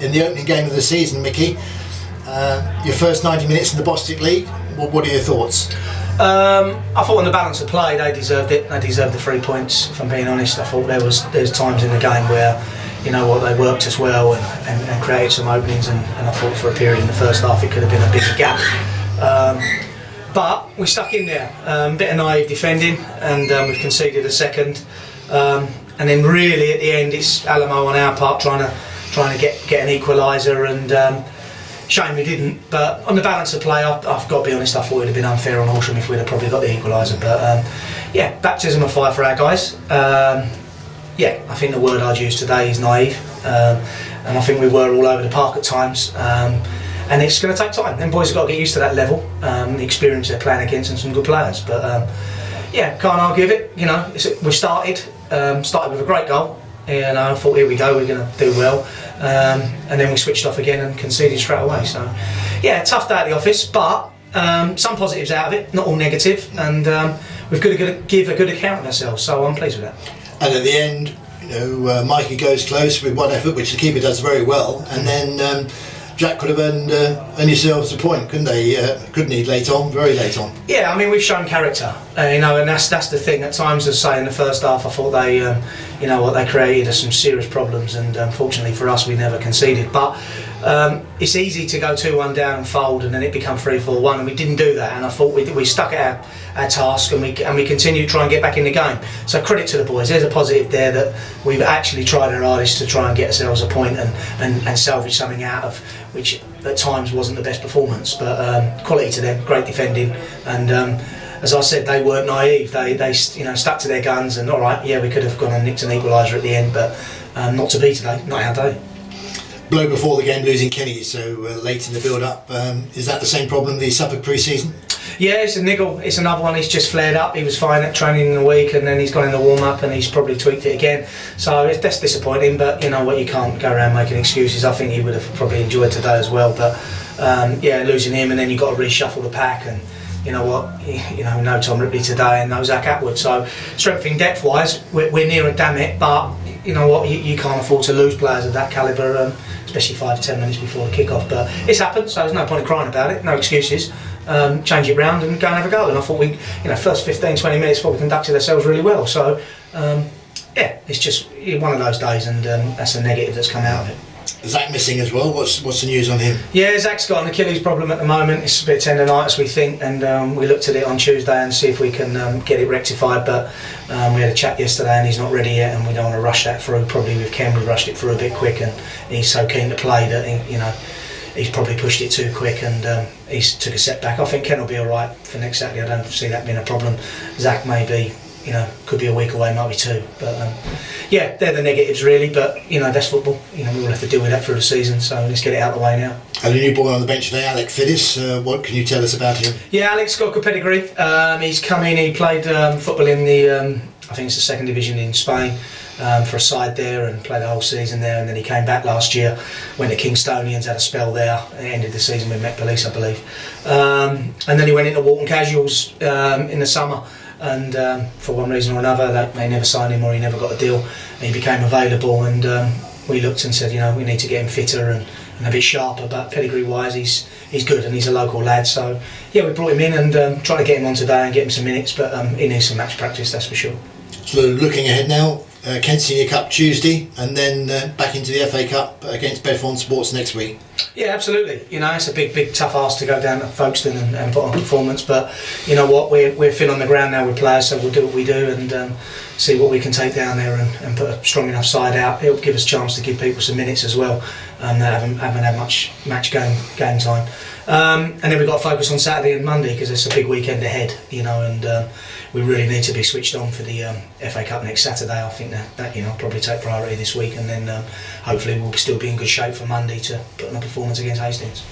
In the opening game of the season, Micky, your first 90 minutes in the Bostik League, what are your thoughts? I thought on the balance of play they deserved it. They deserved the 3 points, if I'm being honest. I thought there's times in the game where, you know what, they worked as well and created some openings, and I thought for a period in the first half it could have been a bigger gap. But we stuck in there, a bit of naive defending, and we've conceded a second. And then really at the end it's Alamo on our part trying to get an equaliser, and shame we didn't. But on the balance of play, I've got to be honest, I thought it would have been unfair on Horsham if we'd have probably got the equaliser. But yeah, baptism of fire for our guys. Yeah, I think the word I'd use today is naive, and I think we were all over the park at times. And it's going to take time. Them boys have got to get used to that level, the experience they're playing against, and some good players. But yeah, can't argue with it. You know, we started with a great goal. You know, I thought, here we go, we're going to do well, and then we switched off again and conceded straight away. So yeah, tough day at the office, but some positives out of it, not all negative, and we've got to give a good account of ourselves. So I'm pleased with that. And at the end, you know, Micky goes close with one effort, which the keeper does very well, and then Jack could have earned yourselves a point, couldn't they? Couldn't he, late on, very late on? Yeah, I mean, we've shown character, you know, and that's the thing. At times, as I say, in the first half, I thought they, you know what, they created us some serious problems, and fortunately for us, we never conceded. But it's easy to go 2-1 down and fold, and then it become 3-4-1, and we didn't do that. And I thought we stuck at our task, and we continued to try and get back in the game. So credit to the boys. There's a positive there, that we've actually tried our hardest to try and get ourselves a point and salvage something out of which at times wasn't the best performance. But quality to them, great defending, and as I said, they weren't naive. They you know, stuck to their guns, and all right, yeah, we could have gone and nicked an equaliser at the end, but not to be today, not our day. Blow before the game, losing Kenny so late in the build-up. Is that the same problem the Suffolk pre-season? Yeah, it's a niggle. It's another one. He's just flared up. He was fine at training in the week, and then he's gone in the warm-up and he's probably tweaked it again. So that's disappointing, but you know what, you can't go around making excuses. I think he would have probably enjoyed today as well, but yeah, losing him, and then you've got to reshuffle the pack, and you know what, you know, no Tom Ripley today and no Zach Atwood. So strengthening depth-wise, we're near a damn it, but you know what, you can't afford to lose players of that calibre, especially 5 to 10 minutes before the kick-off. But it's happened, so there's no point in crying about it, no excuses. Change it round and go and have a go. And I thought first 15-20 minutes, thought we conducted ourselves really well. So yeah, it's just one of those days, and that's a negative that's come out of it. Zach missing as well. What's the news on him? Yeah, Zach's got an Achilles problem at the moment. It's a bit tendonitis, we think, and we looked at it on Tuesday and see if we can get it rectified. But we had a chat yesterday, and he's not ready yet, and we don't want to rush that through. Probably with Ken, we rushed it through a bit quick, and he's so keen to play that he's probably pushed it too quick, and he's took a setback. I think Ken will be all right for next Saturday. I don't see that being a problem. Zach may be, you know, could be a week away, might be 2. But yeah, they're the negatives really. But you know, that's football. You know, we all have to deal with that through the season. So let's get it out of the way now. And a new boy on the bench today, Alex Fiddis. What can you tell us about him? Yeah, Alex got a good pedigree. He's come in. He played football in the I think it's the 2nd division in Spain. For a side there, and played the whole season there, and then he came back last year, went to Kingstonians, had a spell there, ended the season with Met Police, I believe, and then he went into Walton Casuals in the summer, and for one reason or another they never signed him, or he never got a deal, and he became available, and we looked and said, you know, we need to get him fitter and a bit sharper, but pedigree wise he's good, and he's a local lad. So yeah, we brought him in and tried to get him on today and get him some minutes, but he needs some match practice, that's for sure. So looking ahead now, Kent Senior Cup Tuesday, and then back into the FA Cup against Bedford Sports next week. Yeah, absolutely. You know, it's a big tough ask to go down to Folkestone and put on performance, but you know what, we're thin on the ground now with players, so we'll do what we do and see what we can take down there and put a strong enough side out. It'll give us a chance to give people some minutes as well, that haven't had much match game time. And then we've got to focus on Saturday and Monday, because it's a big weekend ahead, you know, and we really need to be switched on for the FA Cup next Saturday. I think that you know, probably take priority this week, and then hopefully we'll still be in good shape for Monday to put on a performance against Hastings.